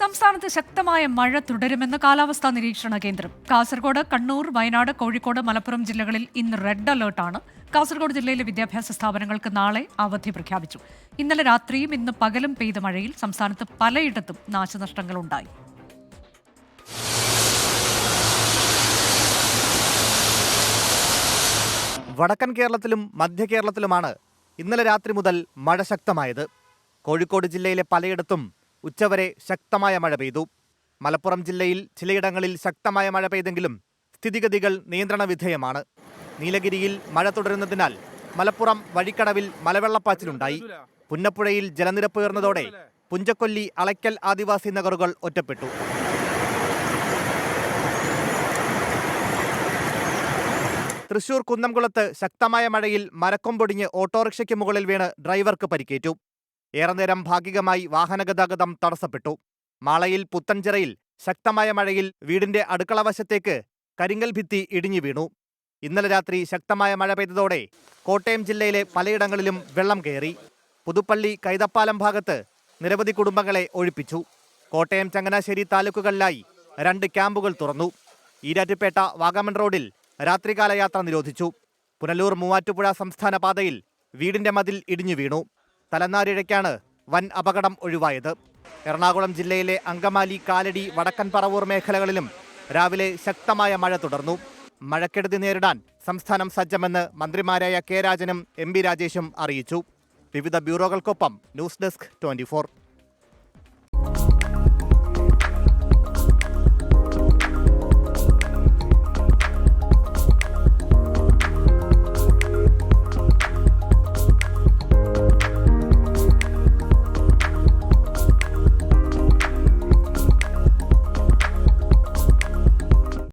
സംസ്ഥാനത്ത് ശക്തമായ മഴ തുടരുമെന്ന് കാലാവസ്ഥാ നിരീക്ഷണ കേന്ദ്രം. കാസർഗോഡ്, കണ്ണൂർ, വയനാട്, കോഴിക്കോട്, മലപ്പുറം ജില്ലകളിൽ ഇന്ന് റെഡ് അലർട്ടാണ്. കാസർഗോഡ് ജില്ലയിലെ വിദ്യാഭ്യാസ സ്ഥാപനങ്ങൾക്ക് നാളെ അവധി പ്രഖ്യാപിച്ചു. ഇന്നലെ രാത്രിയും ഇന്ന് പകലും പെയ്ത മഴയിൽ സംസ്ഥാനത്ത് പലയിടത്തും നാശനഷ്ടങ്ങളുണ്ടായി. വടക്കൻ കേരളത്തിലും മധ്യ കേരളത്തിലുമാണ് ഇന്നലെ രാത്രി മുതൽ മഴ ശക്തമായത്. കോഴിക്കോട് ജില്ലയിലെ പലയിടത്തും ഉച്ചവരെ ശക്തമായ മഴ പെയ്തു. മലപ്പുറം ജില്ലയിൽ ചിലയിടങ്ങളിൽ ശക്തമായ മഴ പെയ്തെങ്കിലും സ്ഥിതിഗതികൾ നിയന്ത്രണ വിധേയമാണ്. നീലഗിരിയിൽ മഴ തുടരുന്നതിനാൽ മലപ്പുറം വഴിക്കടവിൽ മലവെള്ളപ്പാച്ചിലുണ്ടായി. പുന്നപ്പുഴയിൽ ജലനിരപ്പ് ഉയർന്നതോടെ പുഞ്ചക്കൊല്ലി, അളയ്ക്കൽ ആദിവാസി നഗറുകൾ ഒറ്റപ്പെട്ടു. തൃശൂർ കുന്നംകുളത്ത് ശക്തമായ മഴയിൽ മരക്കൊമ്പൊടിഞ്ഞ് ഓട്ടോറിക്ഷയ്ക്ക് മുകളിൽ വീണ് ഡ്രൈവർക്ക് പരിക്കേറ്റു. ഏറെ നേരം ഭാഗികമായി വാഹനഗതാഗതം തടസ്സപ്പെട്ടു. മാളയിൽ പുത്തൻചിറയിൽ ശക്തമായ മഴയിൽ വീടിന്റെ അടുക്കള വശത്തേക്ക് കരിങ്കൽ ഭിത്തി ഇടിഞ്ഞു വീണു. ഇന്നലെ രാത്രി ശക്തമായ മഴ പെയ്തതോടെ കോട്ടയം ജില്ലയിലെ പലയിടങ്ങളിലും വെള്ളം കയറി. പുതുപ്പള്ളി, കൈതപ്പാലം ഭാഗത്ത് നിരവധി കുടുംബങ്ങളെ ഒഴിപ്പിച്ചു. കോട്ടയം, ചങ്ങനാശ്ശേരി താലൂക്കുകളിലായി 2 ക്യാമ്പുകൾ തുറന്നു. ഈരാറ്റുപേട്ട വാഗമൺ റോഡിൽ രാത്രികാല യാത്ര നിരോധിച്ചു. പുനലൂർ, മൂവാറ്റുപുഴ സംസ്ഥാന പാതയിൽ വീടിന്റെ മതിൽ ഇടിഞ്ഞു വീണു. തലനാരിഴയ്ക്കാണ് വൻ അപകടം ഒഴിവായത്. എറണാകുളം ജില്ലയിലെ അങ്കമാലി, കാലടി, വടക്കൻ പറവൂർ മേഖലകളിലും രാവിലെ ശക്തമായ മഴ തുടർന്നു. മഴക്കെടുതി നേരിടാൻ സംസ്ഥാനം സജ്ജമെന്ന് മന്ത്രിമാരായ കെ രാജനും എം ബി രാജേഷും അറിയിച്ചു. വിവിധ ബ്യൂറോകൾക്കൊപ്പം ന്യൂസ് ഡെസ്ക് 24.